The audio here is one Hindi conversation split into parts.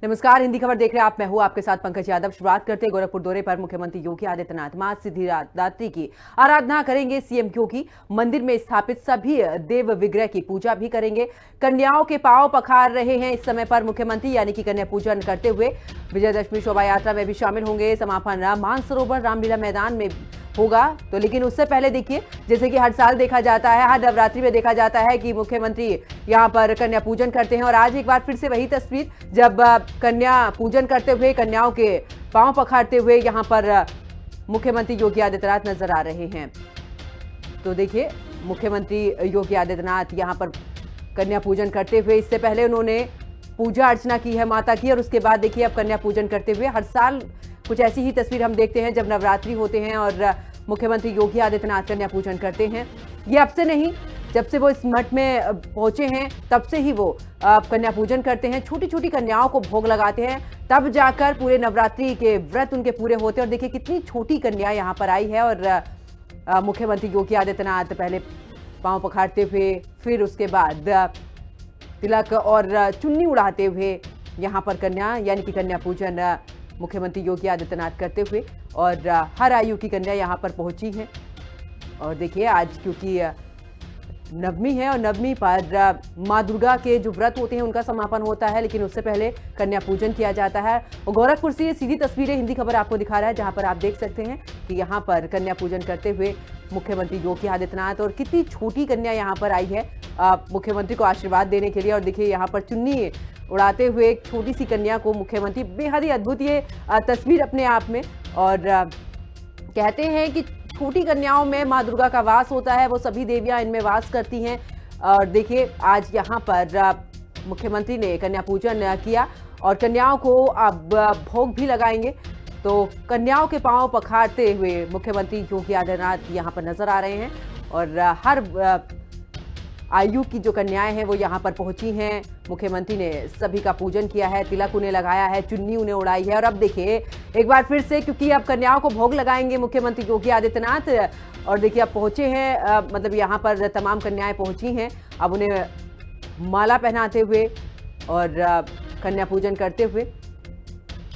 नमस्कार, हिंदी खबर देख रहे हैं आप। मैं हूं आपके साथ पंकज यादव। शुरुआत करते हैं गोरखपुर दौरे पर मुख्यमंत्री योगी आदित्यनाथ मां सिद्धिदात्री की आराधना करेंगे। सीएम योगी मंदिर में स्थापित सभी देव विग्रह की पूजा भी करेंगे। कन्याओं के पांव पखार रहे हैं इस समय पर मुख्यमंत्री, यानी कि कन्या पूजन करते हुए विजयदशमी शोभा यात्रा में भी शामिल होंगे। समापन मानसरोवर रामलीला मैदान में होगा। तो लेकिन उससे पहले देखिए, जैसे कि हर साल देखा जाता है, हर नवरात्रि में देखा जाता है कि मुख्यमंत्री यहां पर कन्या पूजन करते हैं। और आज एक बार फिर से वही तस्वीर, जब कन्या पूजन करते हुए, कन्याओं के पांव पखारते हुए यहां पर मुख्यमंत्री योगी आदित्यनाथ नजर आ रहे हैं। तो देखिए, मुख्यमंत्री योगी आदित्यनाथ यहां पर कन्या पूजन करते हुए, इससे पहले उन्होंने पूजा अर्चना की है माता की, और उसके बाद देखिए अब कन्या पूजन करते हुए। हर साल कुछ ऐसी ही तस्वीर हम देखते हैं जब नवरात्रि होते हैं और मुख्यमंत्री योगी आदित्यनाथ कन्या पूजन करते हैं। ये अब से नहीं, जब से वो इस मठ में पहुंचे हैं तब से ही वो कन्या पूजन करते हैं। छोटी छोटी कन्याओं को भोग लगाते हैं, तब जाकर पूरे नवरात्रि के व्रत उनके पूरे होते हैं। और देखिए कितनी छोटी कन्या यहाँ पर आई है, और मुख्यमंत्री योगी आदित्यनाथ पहले पांव पखारते हुए, फिर उसके बाद तिलक और चुन्नी उड़ाते हुए यहाँ पर कन्या, यानी कि कन्या पूजन मुख्यमंत्री योगी आदित्यनाथ करते हुए। और हर आयु की कन्या यहाँ पर पहुंची हैं। और देखिए आज क्योंकि नवमी है और नवमी पर माँ दुर्गा के जो व्रत होते हैं उनका समापन होता है, लेकिन उससे पहले कन्या पूजन किया जाता है। और गोरखपुर से ये सीधी तस्वीरें हिंदी खबर आपको दिखा रहा है, जहां पर आप देख सकते हैं कि यहाँ पर कन्या पूजन करते हुए मुख्यमंत्री योगी आदित्यनाथ। और कितनी छोटी कन्या यहाँ पर आई है मुख्यमंत्री को आशीर्वाद देने के लिए। और देखिए यहाँ पर चुन्नी उड़ाते हुए एक छोटी सी कन्या को मुख्यमंत्री, बेहद ही अद्भुत ये तस्वीर अपने आप में। और कहते हैं कि छोटी कन्याओं में माँ दुर्गा का वास होता है, वो सभी देवियां इनमें वास करती हैं। और देखिए आज यहाँ पर मुख्यमंत्री ने कन्या पूजन किया और कन्याओं को अब भोग भी लगाएंगे। तो कन्याओं के पांव पखारते हुए मुख्यमंत्री योगी आदित्यनाथ यहाँ पर नजर आ रहे हैं। और हर आयु की जो कन्याएं हैं वो यहाँ पर पहुंची हैं। मुख्यमंत्री ने सभी का पूजन किया है, तिलक उन्हें लगाया है, चुन्नी उन्हें उड़ाई है। और अब देखिए एक बार फिर से, क्योंकि अब कन्याओं को भोग लगाएंगे मुख्यमंत्री योगी आदित्यनाथ। और देखिए अब पहुंचे हैं, मतलब यहाँ पर तमाम कन्याएं पहुंची हैं, अब उन्हें माला पहनाते हुए और कन्या पूजन करते हुए।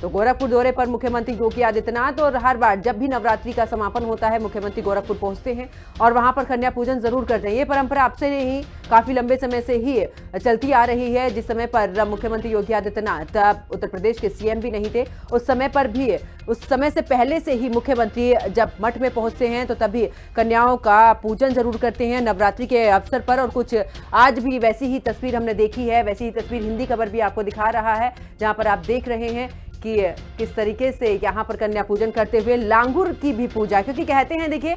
तो गोरखपुर दौरे पर मुख्यमंत्री योगी आदित्यनाथ, और हर बार जब भी नवरात्रि का समापन होता है मुख्यमंत्री गोरखपुर पहुंचते हैं और वहां पर कन्या पूजन जरूर करते हैं। ये परंपरा अब से नहीं, काफी लंबे समय से ही चलती आ रही है। जिस समय पर मुख्यमंत्री योगी आदित्यनाथ उत्तर प्रदेश के सीएम भी नहीं थे, उस समय पर भी, उस समय से पहले से ही मुख्यमंत्री जब मठ में पहुंचते हैं तो तभी कन्याओं का पूजन जरूर करते हैं नवरात्रि के अवसर पर। और कुछ आज भी वैसी ही तस्वीर हमने देखी है, वैसी ही तस्वीर हिंदी खबर भी आपको दिखा रहा है, जहां पर आप देख रहे हैं कि किस तरीके से यहाँ पर कन्या पूजन करते हुए लांगुर की भी पूजा, क्योंकि कहते हैं देखिए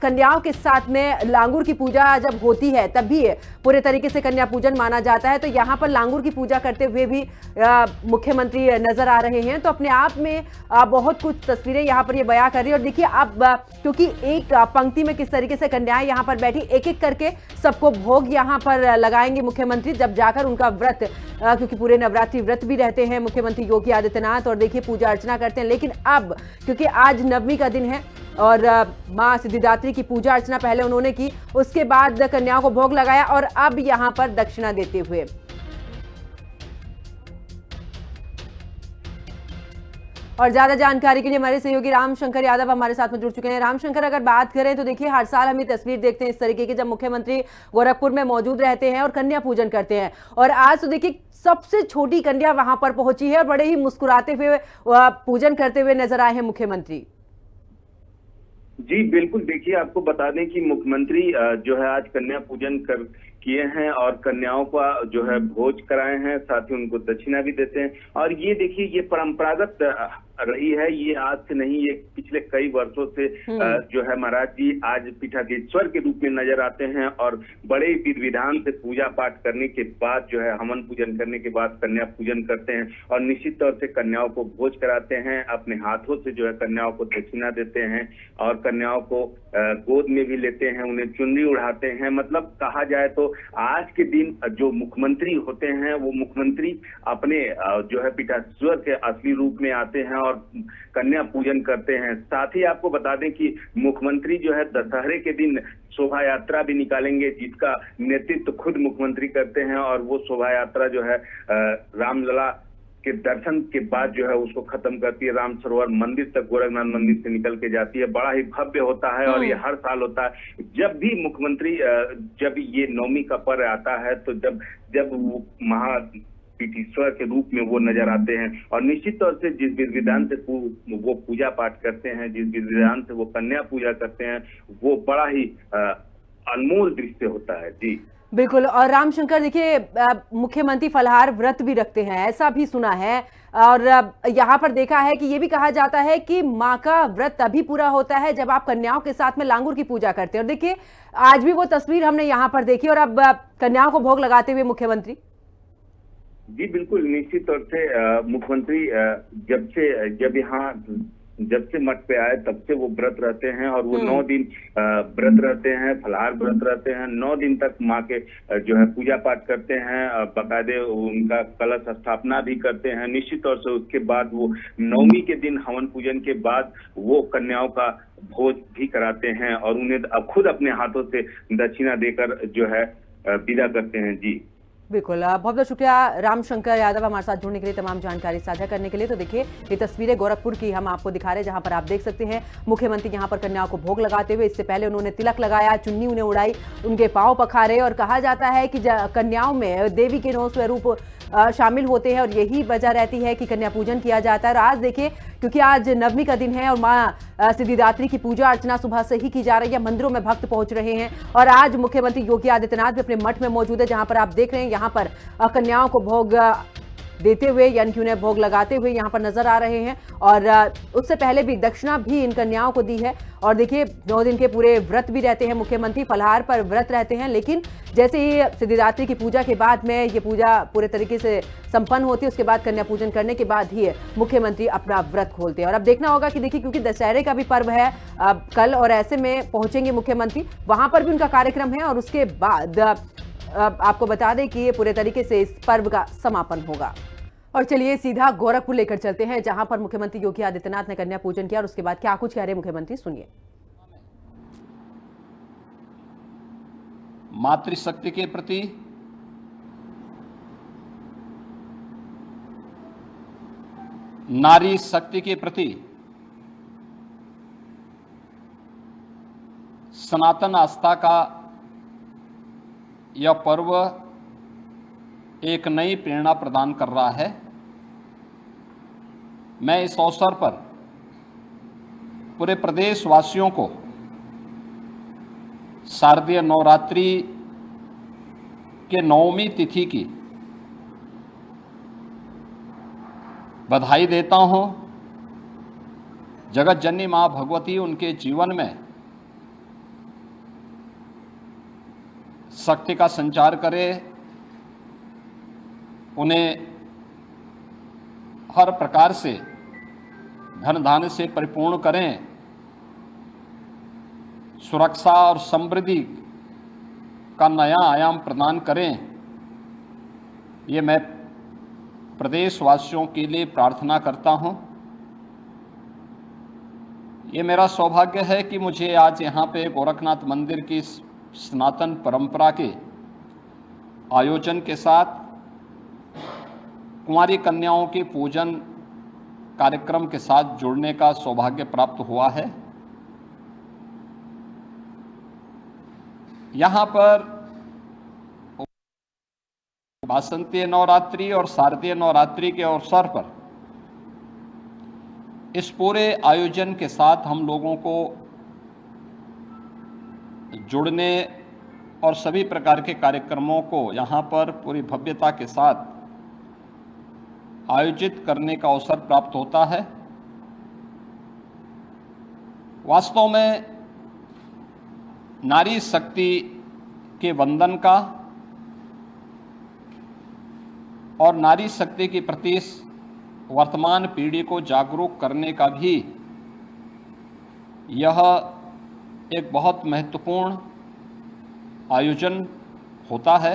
कन्याओं के साथ में लांगुर की पूजा जब होती है तब भी पूरे तरीके से कन्या पूजन माना जाता है। तो यहाँ पर लांगुर की पूजा करते हुए भी मुख्यमंत्री नजर आ रहे हैं। तो अपने आप में बहुत कुछ तस्वीरें यहाँ पर ये बयां कर रही है। और देखिए अब क्योंकि एक पंक्ति में किस तरीके से कन्याएं यहाँ पर बैठी, एक एक करके सबको भोग यहाँ पर लगाएंगे मुख्यमंत्री, जब जाकर उनका व्रत, क्योंकि पूरे नवरात्रि व्रत भी रहते हैं मुख्यमंत्री योगी आदित्यनाथ। और देखिए पूजा अर्चना करते हैं, लेकिन अब क्योंकि आज नवमी का दिन है और मां सिद्धिदात्री की पूजा अर्चना पहले उन्होंने की, उसके बाद कन्याओं को भोग लगाया और अब यहां पर दक्षिणा देते हुए। और ज्यादा जानकारी के लिए हमारे सहयोगी रामशंकर यादव हमारे साथ में जुड़ चुके हैं। रामशंकर, अगर बात करें तो देखिए हर साल हम ये तस्वीर देखते हैं इस तरीके की, जब मुख्यमंत्री गोरखपुर में मौजूद रहते हैं और कन्या पूजन करते हैं। और आज तो देखिए सबसे छोटी कन्या वहां पर पहुंची है और बड़े ही मुस्कुराते हुए पूजन करते हुए नजर आए हैं मुख्यमंत्री। जी बिल्कुल, देखिए आपको बता दें कि मुख्यमंत्री जो है आज कन्या पूजन किए हैं और कन्याओं का जो है भोज कराए हैं, साथ ही उनको दक्षिणा भी देते हैं। और ये देखिए ये परंपरागत रही है, ये आज से नहीं, ये पिछले कई वर्षों से जो है महाराज जी आज पीठाधीश्वर के रूप में नजर आते हैं और बड़े विधि विधान से पूजा पाठ करने के बाद जो है हवन पूजन करने के बाद कन्या पूजन करते हैं और निश्चित तौर से कन्याओं को भोज कराते हैं, अपने हाथों से जो है कन्याओं को दक्षिणा देते हैं और कन्याओं को गोद में भी लेते हैं, उन्हें चुनरी उड़ाते हैं। मतलब कहा जाए तो आज के दिन जो मुख्यमंत्री होते हैं वो मुख्यमंत्री अपने जो है पीठाधीश्वर के असली रूप में आते हैं और कन्या पूजन करते हैं। साथ ही आपको बता दें कि मुख्यमंत्री जो है दशहरे के दिन शोभा यात्रा भी निकालेंगे, जिसका नेतृत्व खुद मुख्यमंत्री करते हैं और वो शोभा यात्रा जो है रामलला के दर्शन के बाद जो है उसको खत्म करती है। राम सरोवर मंदिर तक गोरखनाथ मंदिर से निकल के जाती है। बड़ा ही भव्य होता है और ये हर साल होता है। जब भी मुख्यमंत्री जब ये नवमी का पर्व आता है तो जब वो महापीठेश्वर के रूप में वो नजर आते हैं और निश्चित तौर से जिस विधि विधान से वो पूजा पाठ करते हैं, जिस विधि विधान से वो कन्या पूजा करते हैं, वो बड़ा ही अनमोल दृश्य होता है। जी बिल्कुल। और रामशंकर देखिए, मुख्यमंत्री फलाहार व्रत भी रखते हैं, ऐसा भी सुना है। और यहाँ पर देखा है कि ये भी कहा जाता है कि माँ का व्रत तभी पूरा होता है जब आप कन्याओं के साथ में लांगुर की पूजा करते हैं। और देखिए आज भी वो तस्वीर हमने यहाँ पर देखी और अब कन्याओं को भोग लगाते हुए मुख्यमंत्री। जी बिल्कुल, निश्चित तौर से मुख्यमंत्री जब से मठ पे आए तब से वो व्रत रहते हैं और वो 9 दिन व्रत रहते हैं, फलाहार व्रत रहते हैं। 9 दिन तक माँ के जो है पूजा पाठ करते हैं, बाकायदे उनका कलश स्थापना भी करते हैं। निश्चित तौर से उसके बाद वो नवमी के दिन हवन पूजन के बाद वो कन्याओं का भोज भी कराते हैं और उन्हें अब खुद अपने हाथों से दक्षिणा देकर जो है विदा करते हैं। जी बिल्कुल, बहुत बहुत शुक्रिया रामशंकर यादव हमारे साथ जुड़ने के लिए, तमाम जानकारी साझा करने के लिए। तो देखिए ये तस्वीरें गोरखपुर की हम आपको दिखा रहे हैं, जहां पर आप देख सकते हैं मुख्यमंत्री यहां पर कन्याओं को भोग लगाते हुए। इससे पहले उन्होंने तिलक लगाया, चुन्नी उन्हें उड़ाई, उनके पांव पखारे और कहा जाता है कि कन्याओं में देवी के 9 स्वरूप शामिल होते हैं और यही वजह रहती है कि कन्या पूजन किया जाता है। और आज देखिए, क्योंकि आज नवमी का दिन है और मां सिद्धिदात्री की पूजा अर्चना सुबह से ही की जा रही है, मंदिरों में भक्त पहुंच रहे हैं और आज मुख्यमंत्री योगी आदित्यनाथ भी अपने मठ में मौजूद है, जहां पर आप देख रहे हैं यहां पर कन्याओं को भोग देते हुए यानी कि उन्हें भोग लगाते हुए यहां पर नजर आ रहे हैं। और उससे पहले भी दक्षिणा भी इन कन्याओं को दी है। और देखिए 9 दिन के पूरे व्रत भी रहते हैं मुख्यमंत्री, फलाहार पर व्रत रहते हैं, लेकिन जैसे ही सिद्धिदात्री की पूजा के बाद में ये पूजा पूरे तरीके से संपन्न होती है, उसके बाद कन्या पूजन करने के बाद ही मुख्यमंत्री अपना व्रत खोलते हैं। और अब देखना होगा कि देखिए, क्योंकि दशहरे का भी पर्व है कल और ऐसे में पहुंचेंगे मुख्यमंत्री, वहां पर भी उनका कार्यक्रम है और उसके बाद आपको बता दें कि ये पूरे तरीके से इस पर्व का समापन होगा। और चलिए सीधा गोरखपुर लेकर चलते हैं, जहां पर मुख्यमंत्री योगी आदित्यनाथ ने कन्या पूजन किया और उसके बाद क्या कुछ कह रहे मुख्यमंत्री, सुनिए। मातृशक्ति के प्रति नारी शक्ति के प्रति सनातन आस्था का यह पर्व एक नई प्रेरणा प्रदान कर रहा है। मैं इस अवसर पर पूरे प्रदेशवासियों को शारदीय नवरात्रि के 9वीं तिथि की बधाई देता हूं। जगत जननी मां भगवती उनके जीवन में शक्ति का संचार करे, उन्हें हर प्रकार से धन धान्य से परिपूर्ण करें, सुरक्षा और समृद्धि का नया आयाम प्रदान करें। ये मैं प्रदेशवासियों के लिए प्रार्थना करता हूं। ये मेरा सौभाग्य है कि मुझे आज यहाँ पे गोरखनाथ मंदिर की सनातन परंपरा के आयोजन के साथ कुंवारी कन्याओं के पूजन कार्यक्रम के साथ जुड़ने का सौभाग्य प्राप्त हुआ है। यहाँ पर वासंतीय नवरात्रि और शारदीय नवरात्रि के अवसर पर इस पूरे आयोजन के साथ हम लोगों को जुड़ने और सभी प्रकार के कार्यक्रमों को यहाँ पर पूरी भव्यता के साथ आयोजित करने का अवसर प्राप्त होता है। वास्तव में नारी शक्ति के वंदन का और नारी शक्ति के प्रति वर्तमान पीढ़ी को जागरूक करने का भी यह एक बहुत महत्वपूर्ण आयोजन होता है।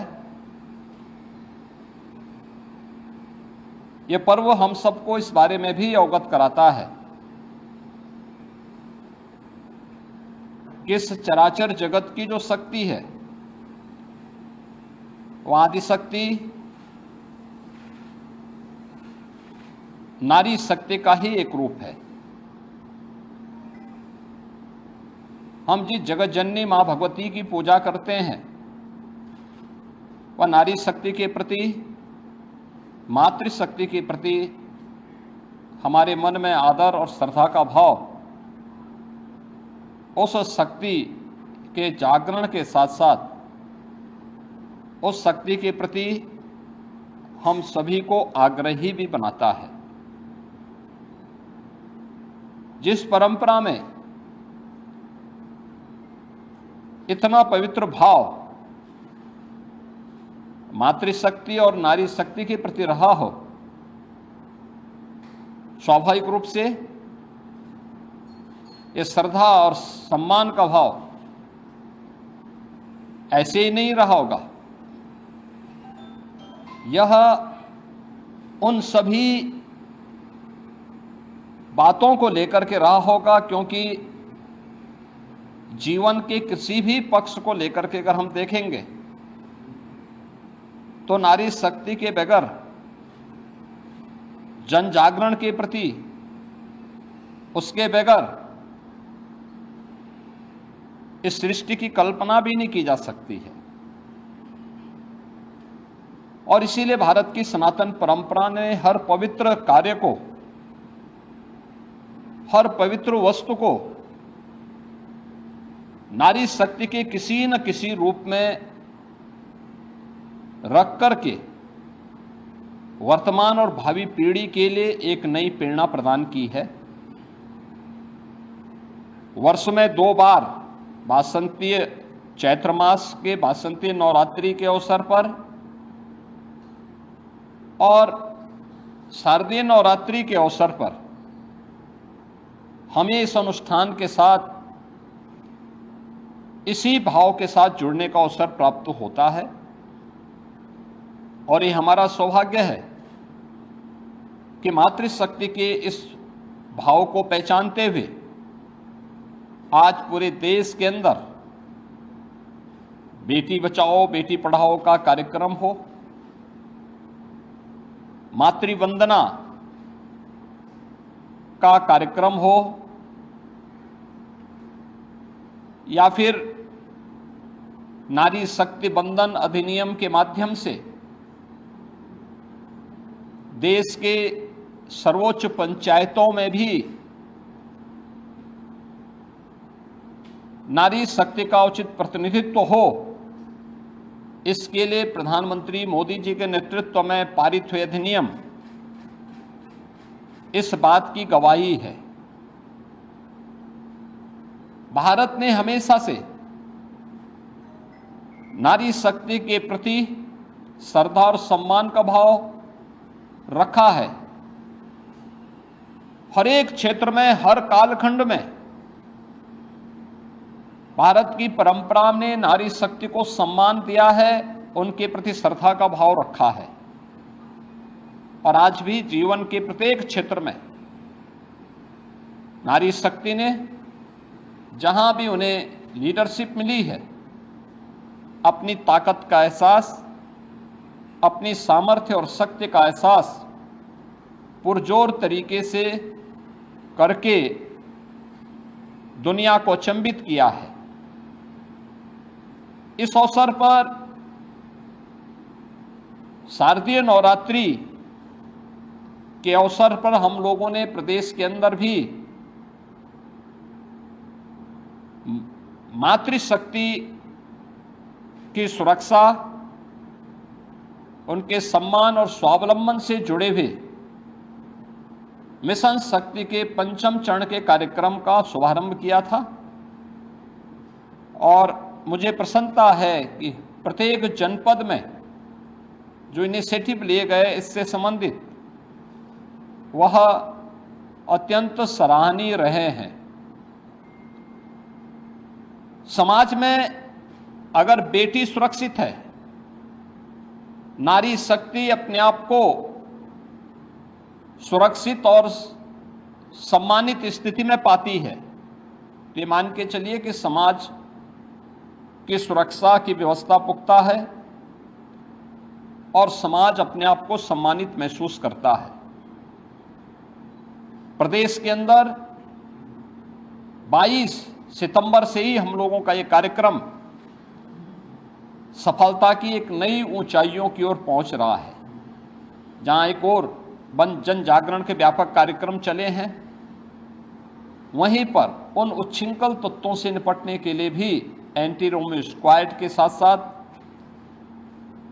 ये पर्व हम सबको इस बारे में भी अवगत कराता है कि इस चराचर जगत की जो शक्ति है वो आदिशक्ति नारी शक्ति का ही एक रूप है। हम जिस जगत जननी मां भगवती की पूजा करते हैं वह नारी शक्ति के प्रति, मातृशक्ति के प्रति हमारे मन में आदर और श्रद्धा का भाव उस शक्ति के जागरण के साथ साथ उस शक्ति के प्रति हम सभी को आग्रही भी बनाता है। जिस परंपरा में इतना पवित्र भाव मातृशक्ति और नारी शक्ति के प्रति रहा हो, स्वाभाविक रूप से ये श्रद्धा और सम्मान का भाव ऐसे ही नहीं रहा होगा। यह उन सभी बातों को लेकर के रहा होगा, क्योंकि जीवन के किसी भी पक्ष को लेकर के अगर हम देखेंगे तो नारी शक्ति के बगैर जन जागरण के प्रति, उसके बगैर इस सृष्टि की कल्पना भी नहीं की जा सकती है। और इसीलिए भारत की सनातन परंपरा ने हर पवित्र कार्य को, हर पवित्र वस्तु को नारी शक्ति के किसी न किसी रूप में रख करके वर्तमान और भावी पीढ़ी के लिए एक नई प्रेरणा प्रदान की है। वर्ष में 2 बार वासंतीय चैत्र मास के वासंतीय नवरात्रि के अवसर पर और शारदीय नवरात्रि के अवसर पर हमें इस अनुष्ठान के साथ, इसी भाव के साथ जुड़ने का अवसर प्राप्त होता है। और ये हमारा सौभाग्य है कि मातृशक्ति के इस भाव को पहचानते हुए आज पूरे देश के अंदर बेटी बचाओ बेटी पढ़ाओ का कार्यक्रम हो, मातृवंदना का कार्यक्रम हो, या फिर नारी शक्ति बंधन अधिनियम के माध्यम से देश के सर्वोच्च पंचायतों में भी नारी शक्ति का उचित प्रतिनिधित्व हो, इसके लिए प्रधानमंत्री मोदी जी के नेतृत्व में पारित हुए अधिनियम इस बात की गवाही है। भारत ने हमेशा से नारी शक्ति के प्रति श्रद्धा और सम्मान का भाव रखा है। हर एक क्षेत्र में, हर कालखंड में भारत की परंपरा ने नारी शक्ति को सम्मान दिया है, उनके प्रति श्रद्धा का भाव रखा है। और आज भी जीवन के प्रत्येक क्षेत्र में नारी शक्ति ने जहां भी उन्हें लीडरशिप मिली है, अपनी ताकत का एहसास, अपनी सामर्थ्य और शक्ति का एहसास पुरजोर तरीके से करके दुनिया को अचंभित किया है। इस अवसर पर शारदीय नवरात्रि के अवसर पर हम लोगों ने प्रदेश के अंदर भी मातृशक्ति की सुरक्षा, उनके सम्मान और स्वावलंबन से जुड़े हुए मिशन शक्ति के 5वें चरण के कार्यक्रम का शुभारंभ किया था। और मुझे प्रसन्नता है कि प्रत्येक जनपद में जो इनिशिएटिव लिए गए इससे संबंधित, वह अत्यंत सराहनीय रहे हैं। समाज में अगर बेटी सुरक्षित है, नारी शक्ति अपने आप को सुरक्षित और सम्मानित स्थिति में पाती है, तो ये मान के चलिए कि समाज की सुरक्षा की व्यवस्था पुख्ता है और समाज अपने आप को सम्मानित महसूस करता है। प्रदेश के अंदर 22 सितंबर से ही हम लोगों का ये कार्यक्रम सफलता की एक नई ऊंचाइयों की ओर पहुंच रहा है। जहां एक और जन जागरण के व्यापक कार्यक्रम चले हैं, वहीं पर उन उच्छृंखल तत्वों से निपटने के लिए भी एंटी रोमियो स्क्वाड के साथ साथ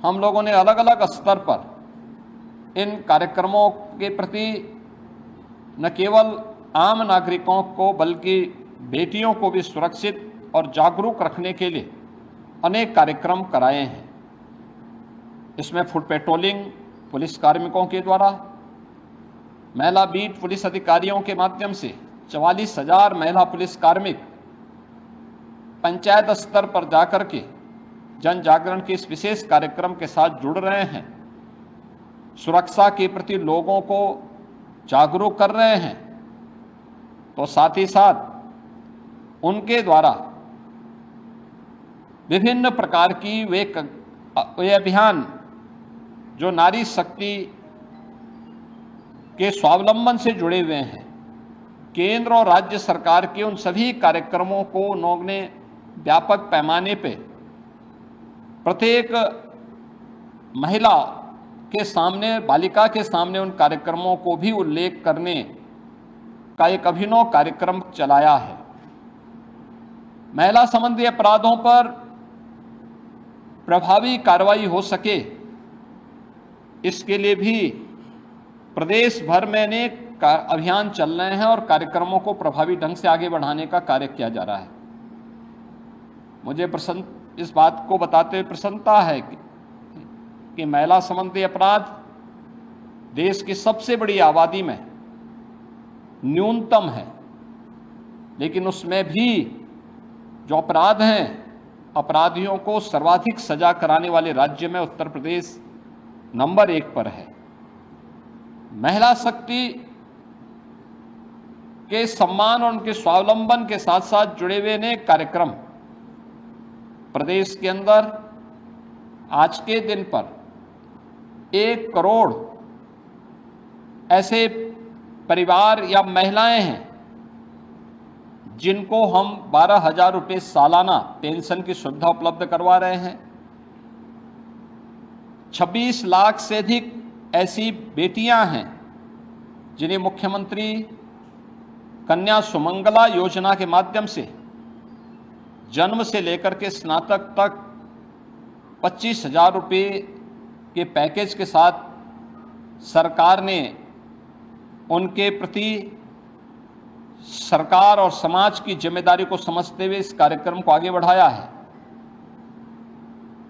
हम लोगों ने अलग अलग स्तर पर इन कार्यक्रमों के प्रति न केवल आम नागरिकों को बल्कि बेटियों को भी सुरक्षित और जागरूक रखने के लिए अनेक कार्यक्रम कराए हैं। इसमें फुट पेट्रोलिंग पुलिस कार्मिकों के द्वारा, महिला बीट पुलिस अधिकारियों के माध्यम से 44,000 महिला पुलिस कार्मिक पंचायत स्तर पर जाकर के जन जागरण के इस विशेष कार्यक्रम के साथ जुड़ रहे हैं, सुरक्षा के प्रति लोगों को जागरूक कर रहे हैं। तो साथ ही साथ उनके द्वारा विभिन्न प्रकार की वे अभियान जो नारी शक्ति के स्वावलंबन से जुड़े हुए हैं, केंद्र और राज्य सरकार के उन सभी कार्यक्रमों को उन्होंने व्यापक पैमाने पे प्रत्येक महिला के सामने, बालिका के सामने उन कार्यक्रमों को भी उल्लेख करने का एक अभिनव कार्यक्रम चलाया है। महिला संबंधी अपराधों पर प्रभावी कार्रवाई हो सके, इसके लिए भी प्रदेश भर में अनेक अभियान चल रहे हैं और कार्यक्रमों को प्रभावी ढंग से आगे बढ़ाने का कार्य किया जा रहा है। मुझे इस बात को बताते हुए प्रसन्नता है कि महिला संबंधी अपराध देश की सबसे बड़ी आबादी में न्यूनतम है, लेकिन उसमें भी जो अपराध हैं, अपराधियों को सर्वाधिक सजा कराने वाले राज्य में उत्तर प्रदेश नंबर 1 पर है। महिला शक्ति के सम्मान और उनके स्वावलंबन के साथ साथ जुड़े हुए अनेक कार्यक्रम प्रदेश के अंदर आज के दिन पर 1 करोड़ ऐसे परिवार या महिलाएं हैं जिनको हम 12,000 रुपये सालाना पेंशन की सुविधा उपलब्ध करवा रहे हैं। 26 लाख से अधिक ऐसी बेटियां हैं जिन्हें मुख्यमंत्री कन्या सुमंगला योजना के माध्यम से जन्म से लेकर के स्नातक तक 25,000 रुपये के पैकेज के साथ सरकार ने उनके प्रति सरकार और समाज की जिम्मेदारी को समझते हुए इस कार्यक्रम को आगे बढ़ाया है।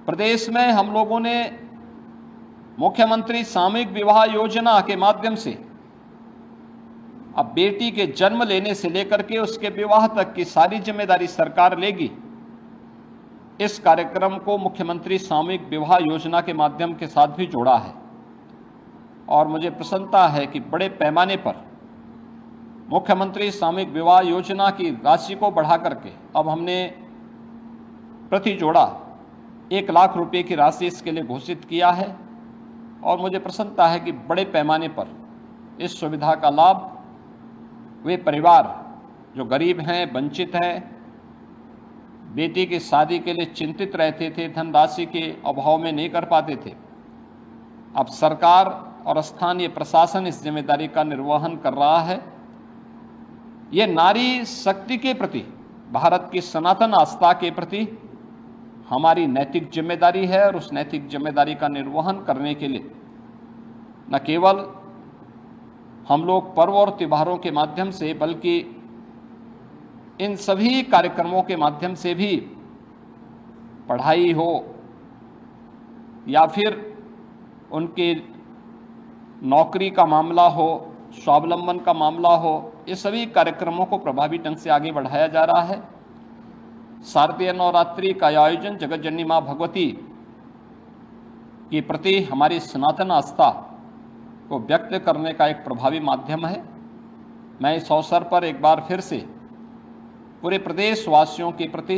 प्रदेश में हम लोगों ने मुख्यमंत्री सामूहिक विवाह योजना के माध्यम से अब बेटी के जन्म लेने से लेकर के उसके विवाह तक की सारी जिम्मेदारी सरकार लेगी। इस कार्यक्रम को मुख्यमंत्री सामूहिक विवाह योजना के माध्यम के साथ भी जोड़ा है और मुझे प्रसन्नता है कि बड़े पैमाने पर मुख्यमंत्री सामूहिक विवाह योजना की राशि को बढ़ा करके अब हमने प्रति जोड़ा 1 लाख रुपए की राशि इसके लिए घोषित किया है और मुझे प्रसन्नता है कि बड़े पैमाने पर इस सुविधा का लाभ वे परिवार जो गरीब हैं, वंचित हैं, बेटी की शादी के लिए चिंतित रहते थे, धनराशि के अभाव में नहीं कर पाते थे, अब सरकार और स्थानीय प्रशासन इस जिम्मेदारी का निर्वहन कर रहा है। ये नारी शक्ति के प्रति, भारत की सनातन आस्था के प्रति हमारी नैतिक जिम्मेदारी है और उस नैतिक जिम्मेदारी का निर्वहन करने के लिए न केवल हम लोग पर्व और त्योहारों के माध्यम से बल्कि इन सभी कार्यक्रमों के माध्यम से भी पढ़ाई हो या फिर उनके नौकरी का मामला हो, स्वावलंबन का मामला हो, ये सभी कार्यक्रमों को प्रभावी ढंग से आगे बढ़ाया जा रहा है। शारदीय नवरात्रि का आयोजन जगत जननी माँ भगवती के प्रति हमारी सनातन आस्था को व्यक्त करने का एक प्रभावी माध्यम है। मैं इस अवसर पर एक बार फिर से पूरे प्रदेश वासियों के प्रति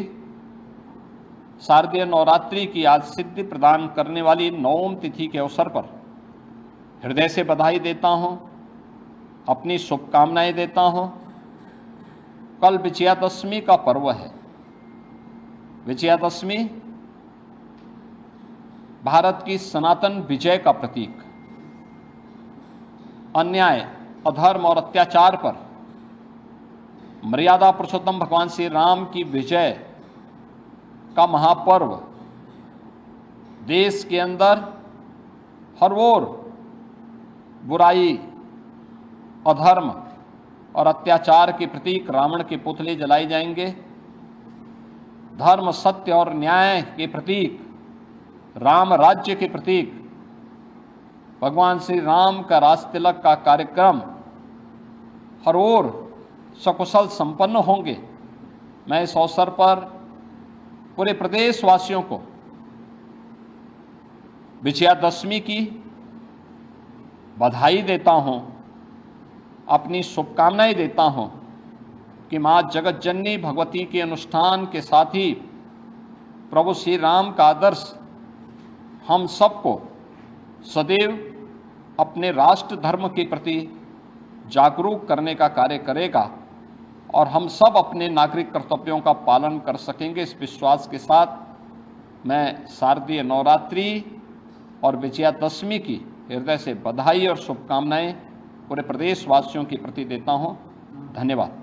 शारदीय नवरात्रि की आज सिद्धि प्रदान करने वाली 9वीं तिथि के अवसर पर हृदय से बधाई देता हूं अपनी शुभकामनाएं देता हूं। कल विजयादशमी का पर्व है। विजयादशमी भारत की सनातन विजय का प्रतीक, अन्याय, अधर्म और अत्याचार पर मर्यादा पुरुषोत्तम भगवान श्री राम की विजय का महापर्व देश के अंदर हर ओर बुराई, अधर्म और अत्याचार के प्रतीक रावण के पुतले जलाए जाएंगे। धर्म, सत्य और न्याय के प्रतीक, राम राज्य के प्रतीक भगवान श्री राम का राजतिलक का कार्यक्रम हर ओर सकुशल संपन्न होंगे। मैं इस अवसर पर पूरे प्रदेशवासियों को विजयादशमी की बधाई देता हूं, अपनी शुभकामनाएं देता हूं कि मां जगत जननी भगवती के अनुष्ठान के साथ ही प्रभु श्री राम का आदर्श हम सबको सदैव अपने राष्ट्र धर्म के प्रति जागरूक करने का कार्य करेगा और हम सब अपने नागरिक कर्तव्यों का पालन कर सकेंगे। इस विश्वास के साथ मैं शारदीय नवरात्रि और विजयादशमी की हृदय से बधाई और शुभकामनाएं पूरे प्रदेशवासियों के प्रति देता हूं। धन्यवाद।